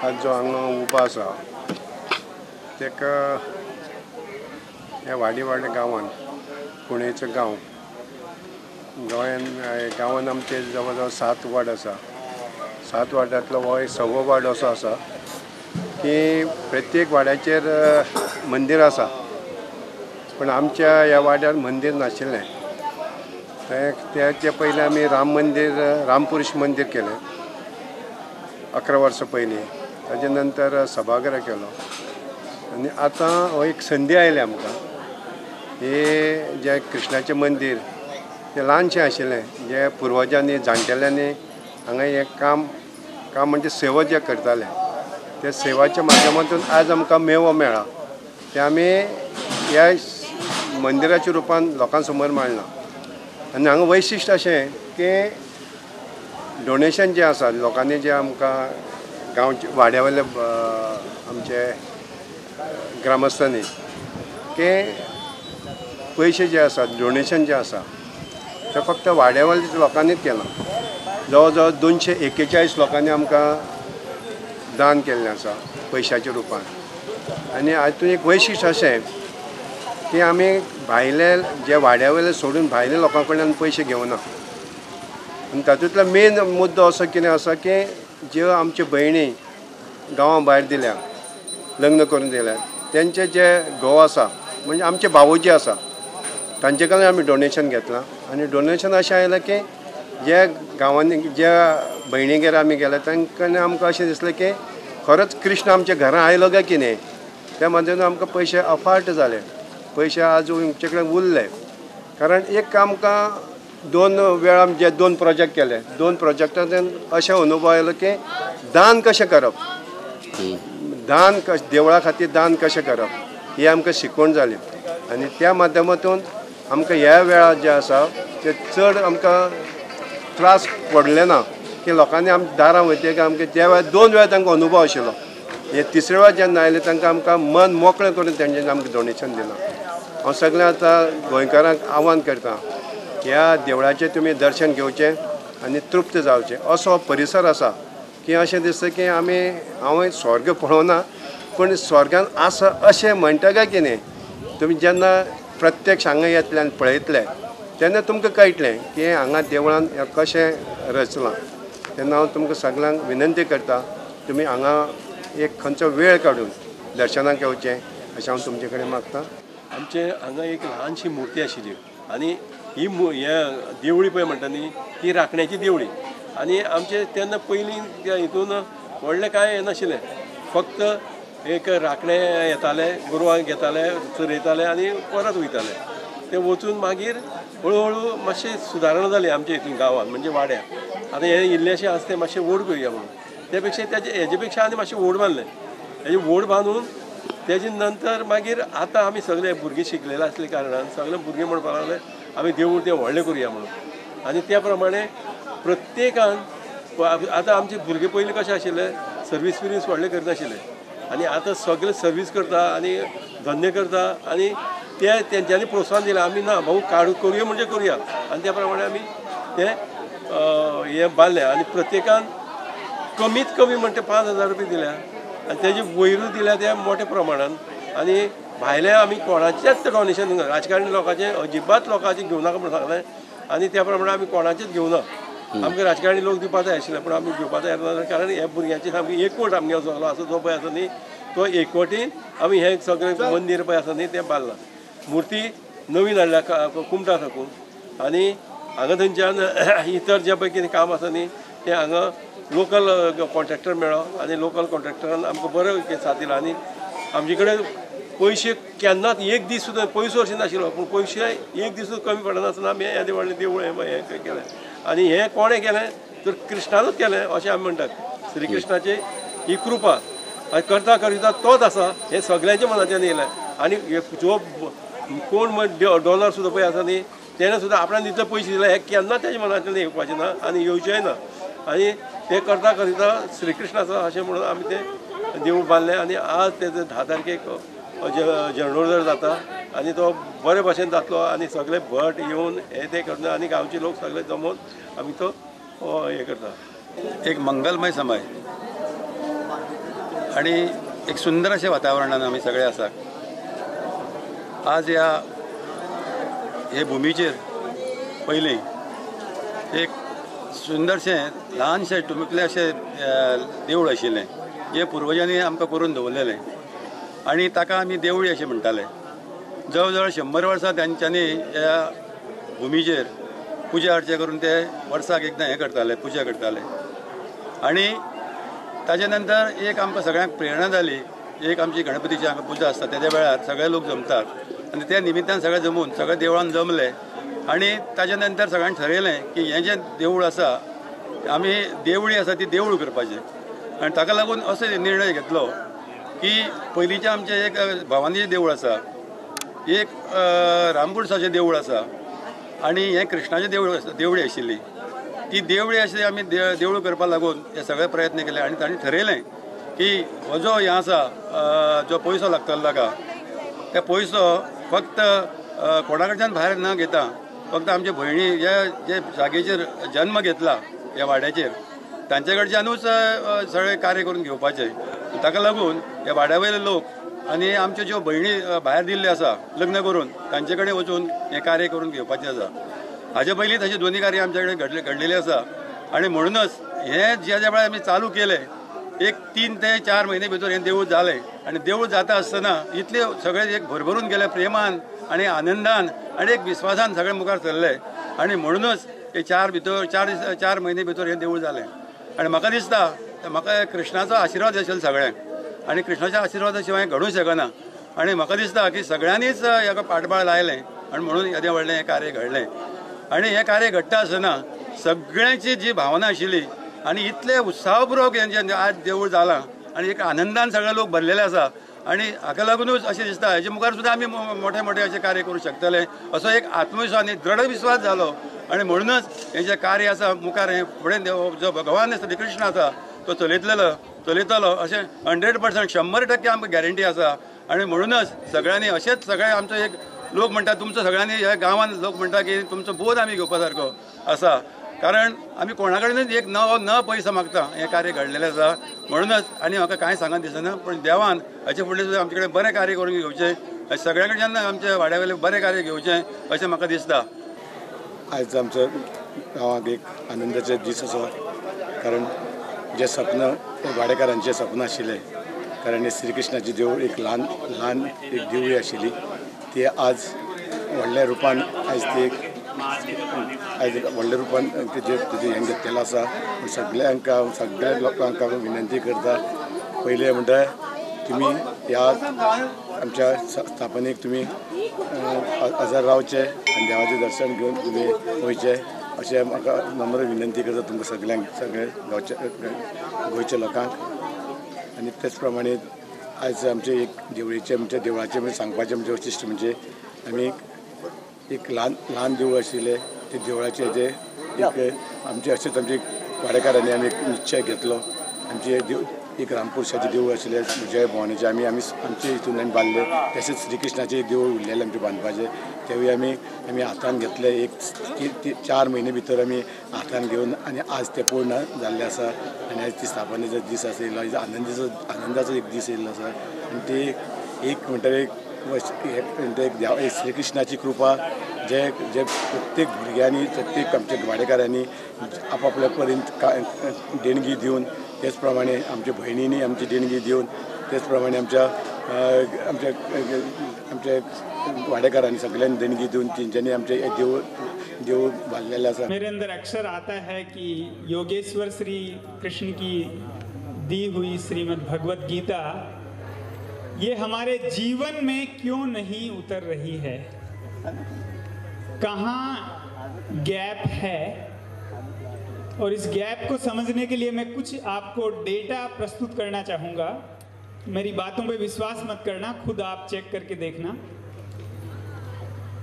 आज जो हांगा उबो आसा तेका ह्या वाडी गांवांत पुणेचो गांव गांवांत आमचे जवळ जवळ 7 वार्ड आसा. 7 वार्डांतलो हो एक 6वो वार्ड असो आसा की प्रत्येक वाड्याचेर मंदिर आसा, पण आमच्या ह्या वाड्यार मंदिर नाशिल्लें. त्याचे पयलीं आमी रामपुरुष मंदिर केलें 11 वर्सां पयलीं. ताजे नंतर सभागृह केलो आनी आतां हो एक संदी आयली आमकां. हे जे कृष्णाचें मंदिर तें ल्हानशें आशिल्लें, जे पुर्वजांनी जाणटेल्यांनी हांगा हें काम म्हणजे सेवा जे करताले त्या सेवाच्या माध्यमांतून आज आमकां मेवो मेळ्ळा. ते आमी ह्या मंदिराच्या रुपान लोकां समोर मांडलां. आनी हांगा वैशिश्ट अशें की डोनेशन जें आसा, लोकांनी जे आमकां गांवचे वाड्यावयले आमचे ग्रामस्थांनी की पयशे जे आसात, डोनेशन जें आसा तें फक्त वाड्यावयल्या लोकांनीच केलां. जवळ जवळ 241 लोकांनी आमकां दान केल्लें आसा पयशाच्या रुपान. आनी हातूंत एक वैशिश्ट अशें की आमी भायले जे वाड्यावयले सोडून भायल्या लोकां कडल्यान पयशे घेवना. आनी तातूंतलो मेन मुद्दो असो कितें आसा की ज्यो आमच्यो भयणी गांवा भायर दिल्या, लग्न करून दिल्या, तेंचे जे घोव आसा म्हणजे आमचे भावोजी आसा तांचे कडल्यान आमी डोनेशन घेतलां. आनी डोनेशन अशें आयलां की जे गांवांनी ज्या भयणीगेर आमी गेले तांकां आमकां अशें दिसलें की खरोच कृष्ण आमच्या घरां आयलो काय कितें. त्या माध्यमांतून आमकां पयशे अफाट जाले, पयशे आज आमचे कडेन उरले. कारण एक आमकां 2 वेळा जे 2 प्रोजेक्ट केले, 2 प्रोजेक्टांतल्यान अशें अनुभव आयलो की दान कशें करप, देवळा खातीर दान कशें करप ही आमकां शिकवण जाली. आनी त्या माध्यमांतून आमकां ह्या वेळार जे आसा ते चड आमकां त्रास पडले ना की लोकांनी आमच्या दारां वयतकीर आमकां ज्या वेळार 2 वेळा तांकां अनुभव आशिल्लो. हे 3रे वेळार जेन्ना आयले तांकां आमकां मन मोकळें करून तेंच्यांनी आमकां डोनेशन दिलां. हांव सगळ्या आतां गोंयकारांक आव्हान करतां, ह्या देवळाचें तुमी दर्शन घेवचें आनी तृप्त जावचें. असो परिसर आसा की अशें दिसता की हांवें स्वर्ग पळोवना, पूण स्वर्गांत आसा अशें म्हणटा काय कितें. तुमी जेन्ना प्रत्यक्ष हांगा येतले आनी पळयतले तेन्ना तुमकां कळटलें की हांगा देवळान कशें रचलां. तेन्ना हांव तुमकां सगळ्यांक विनंती करतां, तुमी हांगा एक खंयचो वेळ काडून दर्शनाक येवचें अशें हांव तुमचे कडेन मागतां. आमचे हांगा एक ल्हानशी मुर्ती आशिल्ली आनी ही हे देवळी पळय म्हणटा न्ही ती राखण्याची देवळी. आनी आमचे तेन्ना पयलीं हितून व्हडलें कांय हें नाशिल्लें, फक्त एक राखणे येताले, गोरवांक घेताले, चरयताले आनी परत वयताले. ते वचून मागीर हळू मातशी सुदारणा जाली आमच्या हितून गांवांत म्हणजे वाड्यार. आतां हे इल्लेशें आसा तें मातशें व्हड करुया म्हणून ते पेक्षा हेजे पेक्षा आनी मातशें व्हड बांदलें. हेजे व्हड बांदून तेजे नंतर मागीर आतां आमी सगळे भुरगे शिकलेले आसले कारणान सगळे भुरगे म्हणपाक लागले आमी देवूळ तें व्हडलें करुया म्हणून. आनी त्या प्रमाणे प्रत्येकान आतां आमचे भुरगे पयलीं कशें आशिल्ले, सर्वीस व्हडलें करनाशिल्ले आनी आतां सगळे सर्वीस करता आनी धंदे करता. आनी ते तेंच्यांनी प्रोत्साहन दिलें, आमी ना भाऊ करुया म्हणजे करुया. आनी त्या प्रमाणे आमी तें हें बांदलें आनी प्रत्येकान कमीत कमी म्हणटा 5,000 रुपया दिल्या आनी तेजे वयरूच दिल्या त्या मोठ्या प्रमाणान. आनी भायले आमी कोणाचेंच डोनेशन राजकारणी लोकांचें अजिबात लोकांचें घेवनाका म्हण सांगलें. आनी त्या प्रमाणे आमी कोणाचेंच घेवना. आमकां राजकारणी लोक दिवपा जाय आशिल्ले पूण आमी घेवपा तयार ना. कारण ह्या भुरग्यांची सामकी एकवट आमगे सगळो आसा जो पळय आसा न्ही तो एकवटीन आमी हें सगळें मंदीर पळय आसा न्ही तें बांदलां. मुर्ती नवीन हाडल्या कुमटा साकून आनी हांगा थंयच्यान इतर जें पळय कितें काम आसा न्ही तें हांगा लोकल कॉन्ट्रॅक्टर मेळ्ळो आनी लोकल कॉन्ट्रॅक्टरान आमकां बरो साथ दिलो. आनी आमचे कडेन पयशे केन्नाच एक दीस सुद्दां पयसो अशें नाशिल्लो, पूण पयशे एक दीस सुद्दां कमी पडनासतना आमी येदें व्हडलें देवूळ हें केलें. आनी हें कोणें केलें तर कृष्णानूच केलें अशें आमी म्हणटात. श्री कृष्णाची ही कृपा करता करता तोच आसा हें सगळ्यांच्या मनाच्यान येयलें. आनी जो कोण डॉलर सुद्दां पळय आसा न्ही तेणें सुद्दां आपणान जितले पयशे दिले हे केन्ना तेज्या मनाच्यान येवपाचें ना आनी येवचेंय ना. आनी तें करता करता श्री कृष्ण आसा अशें म्हणून आमी तें देवूळ बांदलें. आनी आज तेजो 10 तारखेक झेंडोत्सव जाता आनी तो बरे भशेन जातलो. आनी सगळे भट येवन हे ते करता आनी गांवचे लोक सगळे जमोन आमी तो हें करता. एक मंगलमय समय आणि एक सुंदर अशें वातावरणान आमी सगळे आसा. आज हे भुमीचेर पयलीं एक सुंदरशें ल्हानशें टुमिकलें अशें देवूळ आशिल्लें, जें पुर्वजांनी आमकां करून दवरलेलें आनी ताका आमी देवळी अशें म्हणटाले. जवळ जवळ 100 वर्सां तांच्यांनी ह्या भुमीचेर पुजा अर्चा करून ते वर्साक एकदां हें करताले, पुजा करताले. आनी ताजे नंतर एक आमकां सगळ्यांक प्रेरणा जाली. एक आमची गणपतीची हांगा पुजा आसता, तेद्या वेळार सगळे लोक जमतात आनी त्या निमित्तान सगळे जमून सगळे देवळान जमले. आनी ताजे नंतर सगळ्यांनी ठरयलें की हें जें देवूळ आसा, आमी देवळी आसा ती देवूळ करपाचें. आनी ताका लागून असो निर्णय घेतलो की पयलींचें आमचें एक भवानीचें देवूळ आसा, एक रामपुरसाचें देवूळ आसा आनी हें कृष्णाचें देवळी आशिल्ली. ती देवळी अशी आमी देवूळ करपा लागून हे सगळे प्रयत्न केले. आनी तांणी ठरयलें की हो जो हें आसा, जो पयसो लागतलो ताका, ते पयसो फक्त कोणा कडच्यान भायर न घेता, फक्त आमचे भयणी जे जागेचेर जन्म घेतला ह्या वाड्याचेर तांचे कडच्यानूच सगळे कार्य करून घेवपाचें. ताका लागून ह्या वाड्या वयले लोक आनी आमच्यो ज्यो भयणी भायर दिल्ल्यो आसा लग्न करून, तांचे कडेन वचून हें कार्य करून घेवपाचें आसा. हाजे पयलीं तशें दोनी कार्य आमचे कडेन घडलेलें आसा. आनी म्हणूनच हें ज्या वेळार आमी चालू केलें, एक 3 ते 4 म्हयने भितर हें देवूळ जालें. आनी देवूळ जाता आसतना इतले सगळे एक भरभरून गेले प्रेमान आनी आनंदान आनी एक विस्वासान सगळे मुखार सरले. आनी म्हणूनच हे 4 म्हयने भितर हें देवूळ जालें. आनी म्हाका दिसता म्हाका कृष्णाचो आशिर्वाद आशिल्लो सगळ्यांक, आनी कृष्णाच्या आशिर्वादा शिवाय घडूंक शकना. आनी म्हाका दिसता की सगळ्यांनीच हाका फाटबळ लायलें आनी म्हणून येदें व्हडलें हें कार्य घडलें. आनी हें कार्य घडटा आसतना सगळ्यांची जी भावना आशिल्ली आनी इतले उत्साहपूर्वक हें आज देवूळ जालां आनी एक आनंदान सगळे लोक भरलेले आसा. आनी हाका लागूनच अशें दिसता हेजे मुखार सुद्दां आमी मोठे मोठे अशें कार्य करूं शकतले असो एक आत्मविश्वास आनी दृढ विश्वास जालो. आनी म्हणूनच हें जें कार्य आसा मुखार हें फुडें जो भगवान श्री कृष्ण आसा तो चलयतलो अशें 100% 100% आमकां गॅरंटी आसा. आनी म्हणूनच सगळ्यांनी अशेंच सगळे आमचो एक लोक म्हणटा, तुमचो सगळ्यांनी ह्या गांवांत लोक म्हणटा की तुमचो बोध आमी घेवपा सारको आसा. कारण आमी कोणा कडेनच एक न पयसो मागता, हें कार्य घडलेलें आसा. म्हणूनच आनी म्हाका कांय सांगून दिसना, पूण देवान हाचे फुडें सुद्दां आमचे कडेन बरें कार्य करून घेवचें, सगळ्या कडच्यान आमच्या वाड्या वयलें बरें कार्य घेवचें अशें म्हाका दिसता. आयज आमच्या गांवांत एक आनंदाचे दीस आसा. कारण जे सपन वाडेकारांचें सपन आशिल्लें, कारण श्री कृष्णाची देवूळ एक ल्हान एक देवळी आशिल्ली, ती आज व्हडल्या रुपान आयज व्हडल्या रुपान तेजें हें घेतलेलें आसा. सगळ्या लोकांक विनंती करता, पयलें म्हणटा तुमी ह्या आमच्या स्थापनेक तुमी हजर रावचे आनी देवाचें दर्शन घेवन तुमी वयचे अशें म्हाका नम्र विनंती करता तुमकां सगळ्यांक, सगळे गोंयच्या लोकांक. आनी तेच प्रमाणे आयज आमचे एक देवळीचे देवळाचें म्हणजे सांगपाचें म्हणजे वैशिश्ट म्हणजे आमी एक ल्हान देवूळ आशिल्लें, ते देवळाचे हेजे एक आमचे अशेंच आमचे वाडेकारांनी आमी एक निश्चय घेतलो. आमचे एक रामपुरशाचें देवूळ आशिल्लें म्हज्या भोंवणीचें आमी आमचे हितून आमी बांदलें. तशेंच श्री कृष्णाचें देवूळ उरलेलें आमचें बांदपाचें, तेवूय आमी हातान घेतलें. एक 4 म्हयने भितर आमी हातान घेवन आनी आज तें पूर्ण जाल्लें आसा. आनी आयज ती स्थापनेचो दीस आशिल्लो, आयज आनंदाचो एक दीस येयल्लो आसा. आनी ती एक म्हणटा एक श्री कृष्णाची कृपा जे प्रत्येक भुरग्यांनी, प्रत्येक आमच्या वाडेकारांनी आपापल्या पर्यंत देणगी दिवन, तेच प्रमाणे आमच्या भयणींनी आमची देणगी दिवन, तेच प्रमाणे आमच्या वाडेकारांनी सगळ्यांनी देणगी दिवन तेंच्यांनी आमचे देवूळ बांदलेलें आसा. मेरे अंदर अक्सर आता है कि योगेश्वर श्री कृष्ण की दी हुई श्रीमद् भगवत गीता ये हमारे जीवन में क्यों नहीं उतर रही है, कहाँ गैप है, और इस गैप को समझने के लिए मैं कुछ आपको डेटा प्रस्तुत करना चाहूँगा. मेरी बातों पे विश्वास मत करना, खुद आप चेक करके देखना.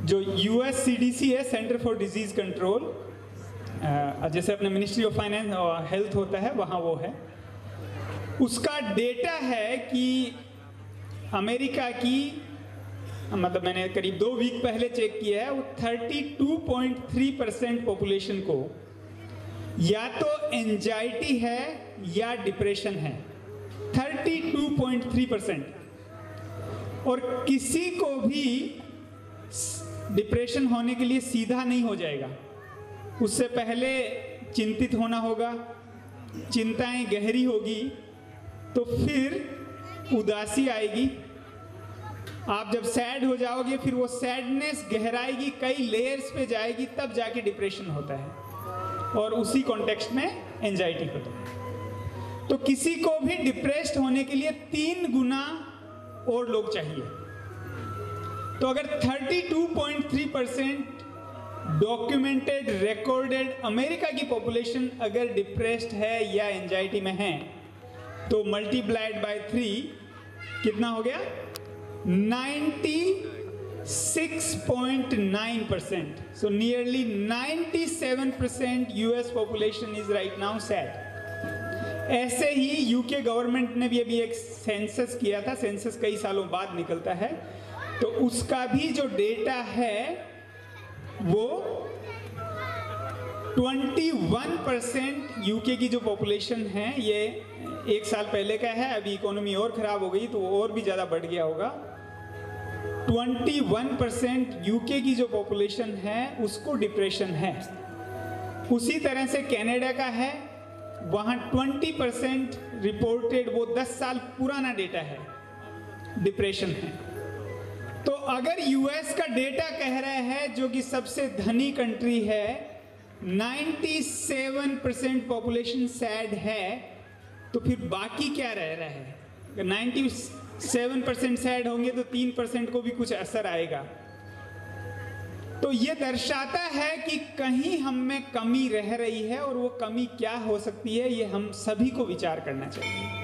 जो US CDC है, सेंटर फॉर डिजीज़ कंट्रोल, जैसे अपने मिनिस्ट्री ऑफ फाइनेंस और हेल्थ होता है वहाँ वो है, उसका डेटा है कि अमेरिका की, मतलब मैंने करीब 2 वीक पहले चेक किया है, वो 32.3% पॉपुलेशन को या तो एंजाइटी है या डिप्रेशन है. 32.3%। और किसी को भी डिप्रेशन होने के लिए सीधा नहीं हो जाएगा, उससे पहले चिंतित होना होगा, चिंताएं गहरी होगी, तो फिर उदासी आएगी, आप जब सैड हो जाओगे फिर वो सैडनेस गहराएगी, कई लेयर्स पे जाएगी, तब जाके डिप्रेशन होता है, और उसी कॉन्टेक्स्ट में एंजाइटी होता है। तो किसी को भी डिप्रेस्ड होने के लिए 3 गुना और लोग चाहिए। तो अगर 32.3% डॉक्यूमेंटेड रिकॉर्डेड अमेरिका की पॉपुलेशन अगर डिप्रेस्ड है या एंजाइटी में है, तो मल्टीप्लाइड बाय 3 कितना हो गया? 96.9%. So nearly 97% US population is right now sad. ऐसे ही यूके गवर्नमेंट ने भी अभी एक सेंसस किया था, सेंसस कई सालों बाद निकलता है, तो उसका भी जो डेटा है वो 21% यूके की जो पॉपुलेशन है, ये 1 साल पहले का है, अभी इकोनॉमी और खराब हो गई तो और भी ज़्यादा बढ़ गया होगा। 21% यूके की जो पॉपुलेशन है उसको डिप्रेशन है। उसी तरह से कनाडा का है, वहाँ 20% रिपोर्टेड, वो 10 साल पुराना डेटा है, डिप्रेशन है। तो अगर यूएस का डेटा कह रहा है, जो कि सबसे धनी कंट्री है, 97% पॉपुलेशन सैड है, तो फिर बाकी क्या रह रहा है? अगर 97% सैड होंगे तो 3% को भी कुछ असर आएगा। तो ये दर्शाता है कि कहीं हम में कमी रह रही है, और वो कमी क्या हो सकती है, ये हम सभी को विचार करना चाहिए।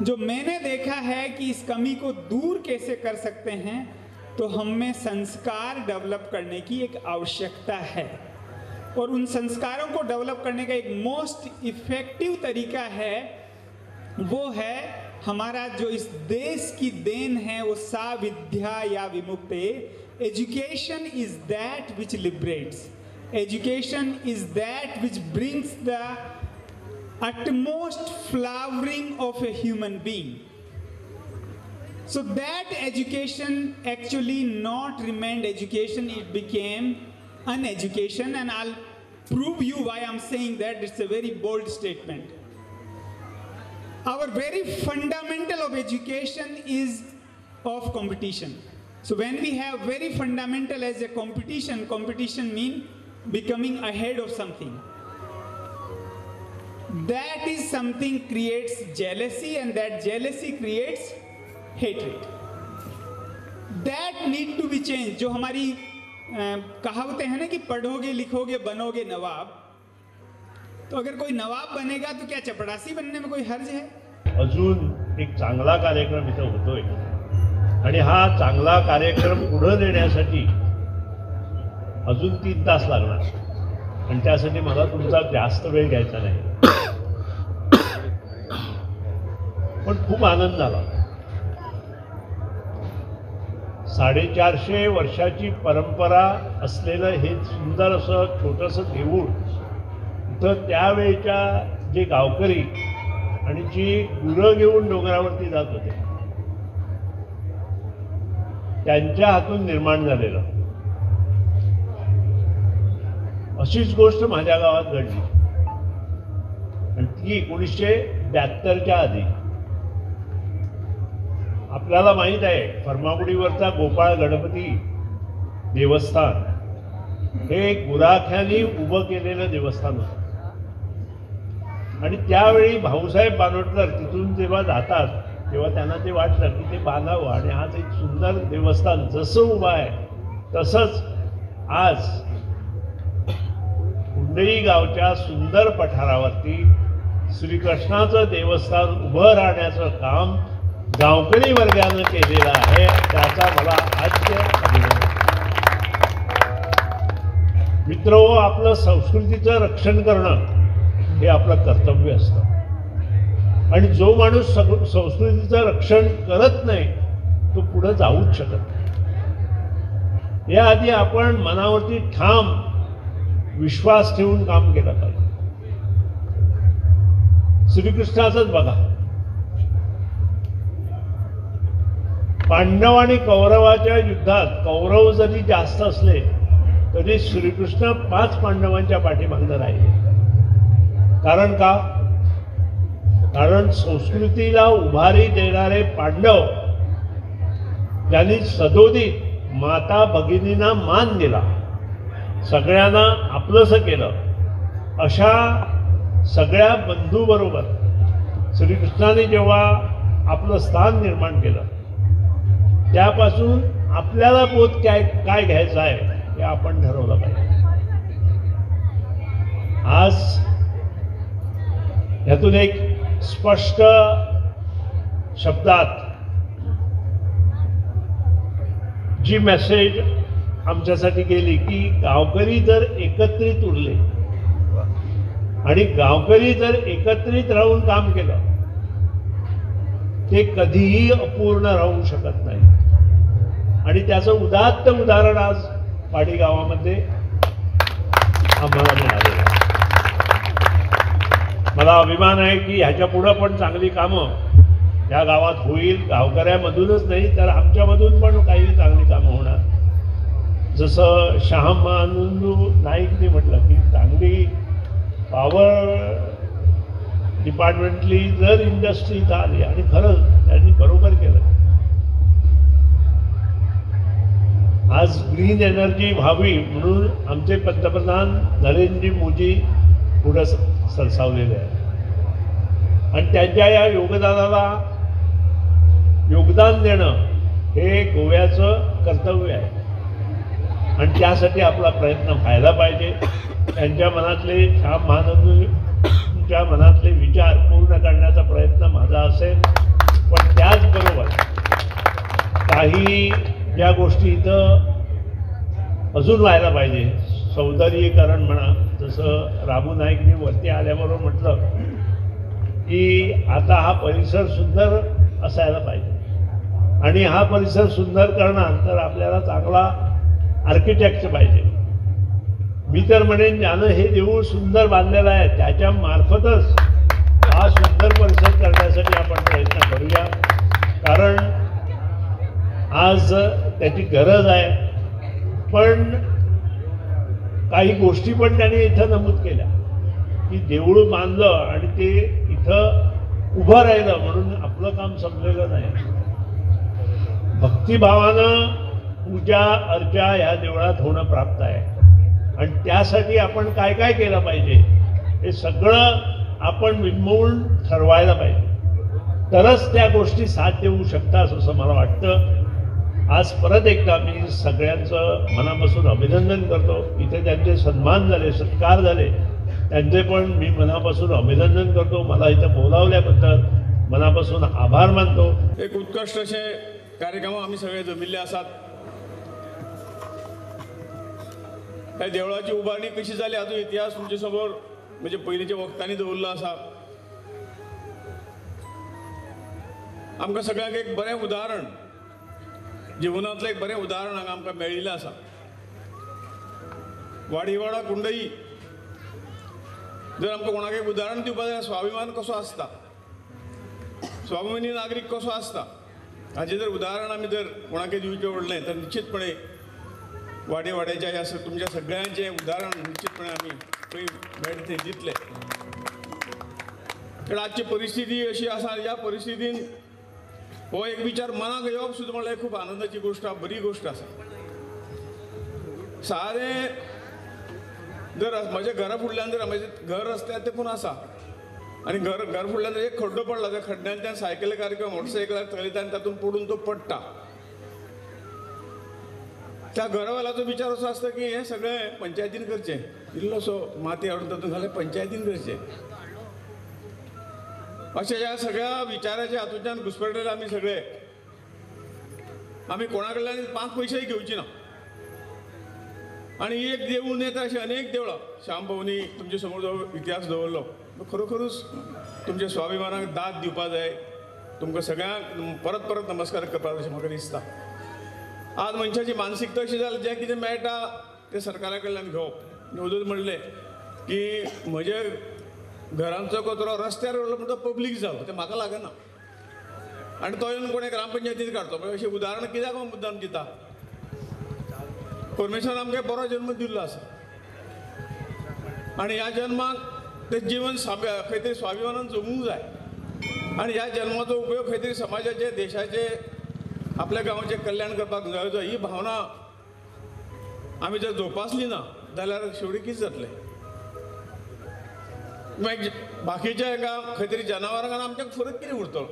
जो मैंने देखा है कि इस कमी को दूर कैसे कर सकते हैं, तो हम में संस्कार डेवलप करने की एक आवश्यकता है, और उन संस्कारों को डेवलप करने का एक मोस्ट इफेक्टिव तरीका है, वो है हमारा जो इस देश की देन है, वो सा विद्या या विमुक्ते। Education is that which liberates. Education is that which brings the utmost flowering of a human being. So that education actually not remained education, it became uneducation, and I'll prove you why I'm saying that. It's a very bold statement. Our very fundamental of education is of competition. So when we have very fundamental as a competition, competition means becoming ahead of something. That is something creates jealousy, and that jealousy creates hatred. That need to be changed. जो हमारी कहावतें हैं ना कि पढ़ोगे लिखोगे बनोगे नवाब, तो अगर कोई नवाब बनेगा तो क्या चपड़ासी बनने में कोई हर्ज है? अजून एक चांगला कार्यक्रम इथं होतोय, आणि हा चांगला कार्यक्रम पुढे नेण्यासाठी अजून 3 तास लागणार, आणि त्यासाठी मला तुमचा जास्त वेळ घ्यायचा नाही, पण खूप आनंद झाला। 450 वर्षाची परंपरा असलेलं हे सुंदर असं छोटंसं देऊळ, इथं त्यावेळच्या जे गावकरी आणि जी गुरं घेऊन डोंगरावरती जात होते त्यांच्या हातून निर्माण झालेलं, अशीच गोष्ट माझ्या गावात घडली, आणि ती 1972च्या आधी। आपल्याला माहीत आहे फर्मागुडीवरचा गोपाळ गणपती देवस्थान हे गुराख्यांनी उभं केलेलं देवस्थान होतं, आणि त्यावेळी भाऊसाहेब बानोटकर तिथून जेव्हा जातात तेव्हा त्यांना ते वाटलं की ते बांधावं, आणि आज एक सुंदर देवस्थान जसं उभं आहे तसंच आज कुंडई गावच्या सुंदर पठारावरती श्रीकृष्णाचं देवस्थान उभं राहण्याचं काम गावकरी वर्गानं केलेलं आहे, त्याचा मला आद्य अभिनंदन। मित्रहो, आपलं संस्कृतीचं रक्षण करणं हे आपलं कर्तव्य असतं, आणि जो माणूस संस्कृतीचं रक्षण करत नाही तो पुढे जाऊच शकत नाही। याआधी आपण मनावरती ठाम विश्वास ठेवून काम केलं पाहिजे। श्रीकृष्णाचंच बघा, पांडव आणि कौरवाच्या युद्धात कौरव जरी जास्त असले तरी श्रीकृष्ण 5 पांडवांच्या पाठीमागं राहिले. कारण का? कारण संस्कृतीला उभारी देणारे पांडव ज्यांनी सदोदित माता भगिनींना मान दिला, सगळ्यांना आपलंसं केलं, अशा सगळ्या बंधूबरोबर श्रीकृष्णाने जेव्हा आपलं स्थान निर्माण केलं, त्यापासून आपल्याला बोध काय घ्यायचं आहे हे आपण ठरवलं पाहिजे. आज यातून एक स्पष्ट शब्दात जी मेसेज आमच्यासाठी गेली की गावकरी जर एकत्रित उरले आणि गावकरी जर एकत्रित राहून काम केलं, ते कधीही अपूर्ण राहू शकत नाही. आणि त्याचं उदात्त उदाहरण आज पाडी गावामध्ये आम्हाला मिळालेलं आहे. मला अभिमान आहे की ह्याच्या पुढं पण चांगली कामं या गावात होईल. गावकऱ्यामधूनच नाही तर आमच्यामधून पण काही चांगली कामं होणार. जसं शहामानंदू नाईकने म्हटलं की चांगली पॉवर डिपार्टमेंटली जर इंडस्ट्री आली, आणि खरंच त्यांनी बरोबर केलं. आज ग्रीन एनर्जी व्हावी म्हणून आमचे पंतप्रधान नरेंद्र मोदी पुढे सरसावलेले आहे. आणि त्यांच्या या योगदानाला योगदान देणं हे गोव्याचं कर्तव्य आहे. आणि त्यासाठी आपला प्रयत्न व्हायला पाहिजे. त्यांच्या मनातले शहामानंदच्या मनातले विचार पूर्ण करण्याचा प्रयत्न माझा असेल. पण त्याचबरोबर काही ज्या गोष्टी इथं अजून व्हायला पाहिजे, सौंदर्यीकरण म्हणा, जसं रामू नाईकनी वरती आल्याबरोबर म्हटलं की आता हा परिसर सुंदर असायला पाहिजे. आणि हा परिसर सुंदर करणार तर आपल्याला चांगला आर्किटेक्ट पाहिजे. मी तर म्हणेन ज्यानं हे देऊळ सुंदर बांधलेलं आहे त्याच्या मार्फतच हा सुंदर परिसर करण्यासाठी आपण प्रयत्न करूया. कारण आज त्याची गरज आहे. पण काही गोष्टी पण त्याने इथं नमूद केल्या की देऊळ बांधलं आणि ते इथं उभं राहिलं म्हणून आपलं काम संपलेलं नाही. भक्तिभावानं पूजा अर्चा ह्या देवळात होणं प्राप्त आहे. आणि त्यासाठी आपण काय काय केलं पाहिजे हे सगळं आपण विंबवून ठरवायला पाहिजे, तरच त्या गोष्टी साध्य होऊ शकतात असं मला वाटतं. आज परत एकदा मी सगळ्यांचं मनापासून अभिनंदन करतो. इथे त्यांचे सन्मान झाले, सत्कार झाले, त्यांचे पण मी मनापासून अभिनंदन करतो. मला इथं बोलावल्याबद्दल मनापासून आभार मानतो. एक उत्कृष्ट असे कार्यक्रम आम्ही सगळे जमिल्ले आसात. ह्या देवळाची उभारणी कशी जाली हाचो इतिहास तुमचे समोर म्हणजे पयलींच्या वक्तांनी दवरलो आसा. आमकां सगळ्यांक एक बरें उदाहरण, जिवनांतलें एक बरें उदाहरण हांगा आमकां मेळिल्लें आसा. वाडीवाडा कुंडई जर आमकां कोणाक एक उदाहरण दिवपाक जाय, स्वाभिमान कसो आसता, स्वाभिमानी नागरीक कसो आसता, हाचें जर उदाहरण आमी जर कोणाकय दिवचें पडलें तर निश्चितपणे वाड्याच्या ह्या तुमच्या सगळ्यांचें उदाहरण निश्चितपणे आमी खंय मेळटा थंय दितले. कारण आजची परिस्थिती अशी आसा, ह्या परिस्थितीन हो एक विचार मनाक येवप सुद्दां म्हणल्यार खूब आनंदाची गोष्ट आसा, बरी गोष्ट आसा. सारें जर म्हज्या घरा फुडल्यान जर म्हजें घर रस्त्यार तें पूण आसा आनी घर फुडल्यान एक खड्डो पडला, त्या खड्ड्यांतल्यान सायकलीकार किंवा मोटरसायकलार चलयता आनी तातूंत पडून तो पडटा. त्या घरावाल्याचो विचार असो आसता की हें सगळें पंचायतीन करचें, इल्लोसो माती हाडून तातूंत घालें पंचायतीन करचें. अशा ह्या सगळ्या विचाराच्या हातूंतल्यान घुसपटलेले आमी सगळे. आमी कोणा कडल्यान 5 पयशेय घेवची ना. आणि एक देवूळ न्हय तर अशी अनेक देवळां श्यामभवनी तुमचे समोर जो इतिहास दवरलो, खरोखरूच तुमच्या स्वाभिमानाक दाद दिवपा जाय. तुमकां सगळ्यांक परत परत नमस्कार करपाक अशें म्हाका दिसता. आज मनशाची मानसिकता अशी जाली जें कितें मेळटा तें सरकारा कडल्यान घेवप. नवदूत म्हणलें की म्हजे घरांचो कचरो रस्त्यार उरलो म्हणटा पब्लीक जालो, तें म्हाका लागना. आनी तो येवन कोण एक ग्रामपंचायतीन काडचो म्हणजे अशें उदाहरण कित्याक हांव मुद्दाम दिता. परमेश्वर आमकां बरो जल्म दिल्लो आसा आनी ह्या जल्माक ते जीवन खंय तरी स्वाभिमानान जगूंक जाय आनी ह्या जल्माचो उपयोग खंय तरी समाजाचे देशाचे आपल्या गांवाचें कल्याण करपाक जाय. ही भावना आमी जर जोपासली ना जाल्यार शेवटी कितें जातलें. मागीर बाकीच्या एका खंय तरी जनावरांक आमच्याक फरक कितें उरतलो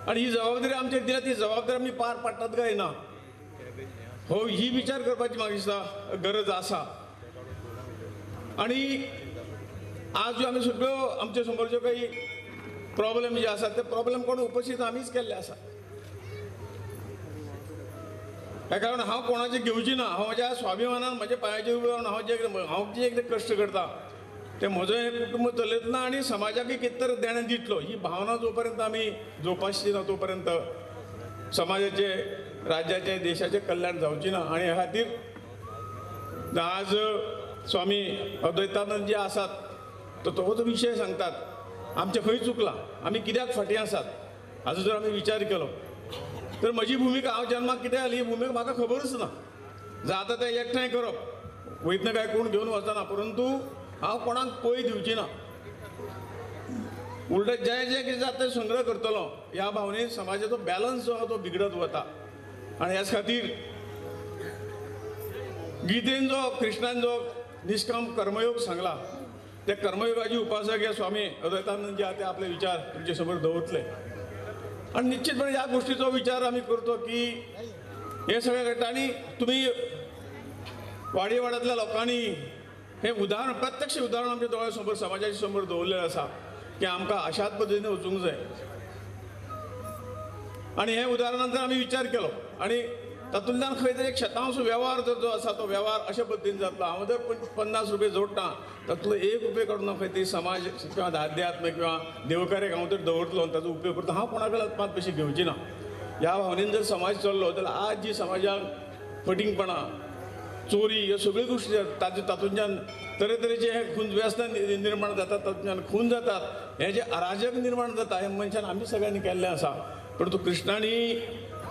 आनी ही जबाबदारी आमचेर दिल्या ती जबाबदारी आमी पार पाडटात काय ना हो ही विचार करपाची म्हाका दिसता गरज आसा. आनी आज ज्यो आमी सगळ्यो आमचे समोर ज्यो काही प्रॉब्लेम जे आसात ते प्रॉब्लेम कोण उपस्थित आमीच केल्ले आसा. त्या कारण हांव कोणाचें घेवची ना. हांव म्हज्या स्वाभिमानान म्हज्या पांयाचेर उबें रावन हांव जे कश्ट करता ते म्हजो हें कुटुंब चलयतना आनी समाजाकय कितें तर देणें दितलो ही भावना जो पर्यंत आमी जोपासची ना तो पर्यंत समाजाचे राज्याचे देशाचें कल्याण जावची ना. आनी ह्या खातीर आज स्वामी अद्वैतानंद जे आसात तोच विशय सांगतात आमचें खंय चुकलां आमी कित्याक फाटीं आसात हाजो जर आमी विचार केलो तर म्हजी भुमिका हांव जल्माक कितें जाली ही भुमिका म्हाका खबरच ना. जाता तें एकठांय करप वयतना काय कोण घेवन वचना परंतु हांव कोणाक पळय दिवची ना. उलटे जें कितें जाता तें संग्रह करतलो ह्या भावनेन समाजाचो बॅलन्स जो आहा तो बिगडत वता. आनी ह्याच खातीर गीतेन जो कृष्णान जो निष्काम कर्मयोग सांगला त्या कर्मयोगाची उपासक हे स्वामी अद्वैतानंद जे आहा ते आपले विचार तुमचे समोर दवरतले. आणि निश्चितपणे ह्या गोष्टीचो विचार आमी करतो की हे सगळे घडटा आनी तुमी वाडीवाड्यातल्या लोकांनी हे उदाहरण प्रत्यक्ष उदाहरण आमच्या दोळ्या समोर समाजाच्या समोर दवरलेलें आसा की आमकां अशाच पद्दतीन वचूंक जाय. आनी हे उदाहरणान जर आमी विचार केलो आनी तातूंतल्यान खंय तरी एक शेतांचो वेव्हार जो आसा तो वेव्हार अशे पद्दतीन जातलो. हांव जर 50 रुपया जोडटा तातूंतलो 1 रुपया काडून खंय तरी समाज किंवा आध्यात्म किंवा देवकार्याक हांव तर दवरतलो आनी ताचो उपयोग करता. हांव कोणा कडल्यान 5 पयशे घेवची ना. ह्या भावनेन जर समाज चल्लो जाल्यार आज जी समाजाक फटिंगपणां चोरी ह्यो सगळ्यो गोश्टी तातूंतल्यान तरेतरेचे हे खून व्यसनां निर्माण जातात तातूंतल्यान खून जातात हे जे अराजक निर्माण जाता हे मनशान आमी सगळ्यांनी केल्लें आसा. परंतु कृष्णानी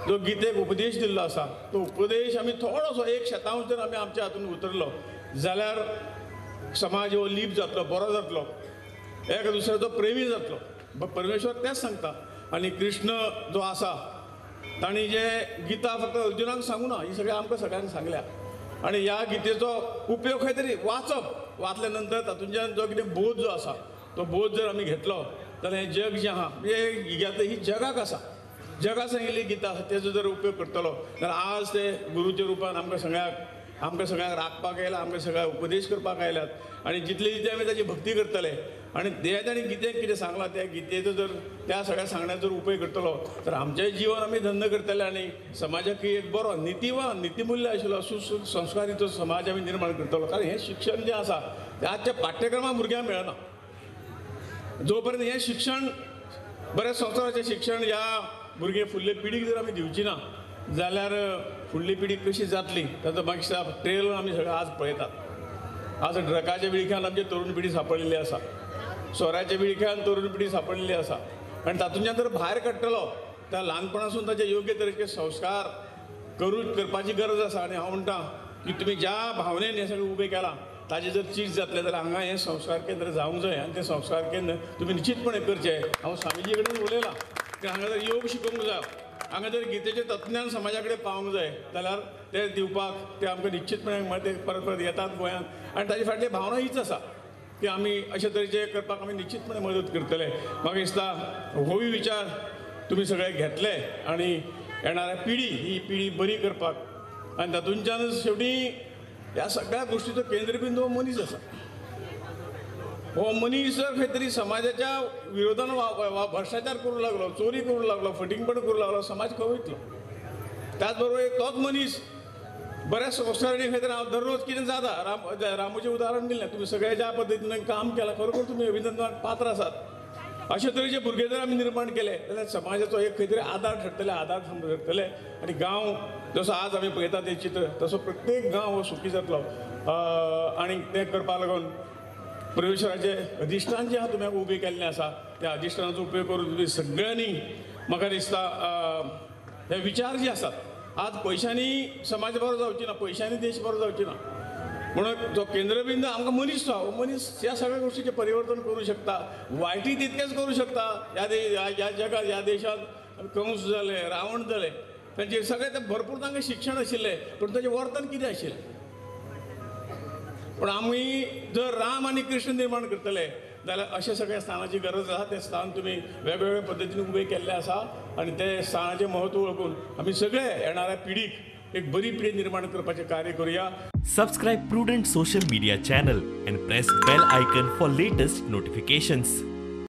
जो गीतेक उपदेश दिल्लो आसा तो उपदेश आमी थोडोसो 1 शेतांश जर आमी आमच्या हातून उतरलो जाल्यार समाज हो लीप जातलो बरो जातलो एका दुसऱ्याचो प्रेमी जातलो. परमेश्वर तेच सांगता. आनी कृष्ण जो आसा तांणी जे गीता फक्त अर्जुनाक सांगूना ही सगळें आमकां सगळ्यांक सांगल्या. आनी ह्या गितेचो उपयोग खंय तरी वाचप वाचल्या नंतर तातूंतल्यान जो कितें बोध जो आसा तो बोध जर आमी घेतलो जाल्यार हें जग जें आहा ही जगाक आसा जगा सांगिल्ली गीता आसा तेजो जर उपयोग करतलो जाल्यार आज ते गुरूच्या रुपान आमकां सगळ्यांक राखपाक आयला आमकां सगळ्यांक उपदेश करपाक आयल्यात. आनी जितले जितले आमी ताची भक्ती करतले आनी देव आनी गितेक कितें सांगलां त्या गितेचो जर त्या सगळ्या सांगण्याचो जर उपयोग करतलो तर आमचें जीवन आमी धन्य करतले आनी समाजाक एक बरो नितीवान नितीमुल्य आशिल्लो सुसंस्कारीचो समाज आमी निर्माण करतलो. कारण हें शिक्षण जें आसा तें आजच्या पाठ्यक्रमाक भुरग्यांक मेळना. जो पर्यंत हें शिक्षण बरें संस्काराचें शिक्षण ह्या भुरगे फुडले पिढीक जर आमी दिवची ना जाल्यार फुडली पिढी कशी जातली ताचो म्हाका ट्रेलर आमी सगळे आज पळयतात. आज ड्रगाच्या विळख्यान आमची तरुण पिढी सांपडलेली आसा सोऱ्याच्या विळख्यान तरुण पिढी सांपडलेली आसा. आनी तातूंतल्यान जर भायर काडटलो त्या ल्हानपणासून ताचे योग्य तरेचे संस्कार करपाची गरज आसा. आनी हांव म्हणटा की तुमी ज्या भावनेन हें सगळें उबें केलां ताजें जर चीज जातलें जाल्यार हांगा हें संस्कार केंद्र जावंक जाय आनी तें संस्कार केंद्र तुमी निश्चितपणे करचें. हांव स्वामीजी कडेन उलयलां की हांगा जर योग शिकोवंक जाय हांगा जर गितेचें तत्वज्ञान समाजा कडेन पावंक जाय जाल्यार तें दिवपाक ते आमकां निश्चितपणे ते परत परत येतात गोंयांत. आनी ताचे फाटली भावना हीच आसा की आमी अशे तरेचे करपाक आमी निश्चितपणे मदत करतले. म्हाका दिसता होय विचार तुमी सगळे घेतले आनी येणाऱ्या पिढी ही पिढी बरी करपाक आनी तातूंतल्यान शेवटी ह्या सगळ्या गोश्टीचो केंद्रबिंदू हो मनीस आसा. हो मनीस जर खंय तरी समाजाच्या विरोधान भ्रश्टाचार करूंक लागलो चोरी करूंक लागलो फटिंगपण करूंक लागलो समाज खंय वयतलो. त्याच बरोबर तोच मनीस बऱ्याच संस्कारांनी खंय तरी हांव दररोज कितें जाता रामूचें उदाहरण दिलें तुमी सगळे ज्या पद्दतीन काम केलां खरोखर तुमी अभिनंदनाक पात्र आसात. अशे तरेचे भुरगे जर आमी निर्माण केले जाल्यार समाजाचो एक खंय तरी आदार ठरतले आदार ठरतले. आनी गांव जसो आज आमी पळयता तें चित्र तसो प्रत्येक गांव हो सुखी जातलो. आनी तें करपा लागून परमेश्वराचें अधिश्ठान जें आहा तुमी उबें केल्लें आसा त्या अधिश्ठानाचो उपयोग करून तुमी सगळ्यांनी म्हाका दिसता हे विचार जे आसात आज पयशांनी समाज बरो जावची ना, पयशांनी देश बरो जावची ना, म्हणून जो केंद्रबिंदू आमकां मनीस आसा, हो मनीस ह्या सगळ्या गोष्टीचें परिवर्तन करूं शकता, वायटूय तितकेंच करूं शकता. ह्या जगात ह्या देशात कंस जाले, रावण जाले, तांचे सगळे ते भरपूर तांकां शिक्षण आशिल्लें, पण ताचें वर्तन कितें आशिल्लें. पण आमी जर राम आनी कृष्ण निर्माण करतले जाल्यार अशें सगळ्या स्थानाची गरज आसा. ते स्थान तुमी वेगवेगळ्या पद्दतीन उबे केल्ले आसा आनी ते स्थानाचें म्हत्व वळखून आमी सगळे येणाऱ्या पिढीक एक बरी पिढी निर्माण करपाचें कार्य करूया. Subscribe Prudent social media channel and press bell icon for latest notifications.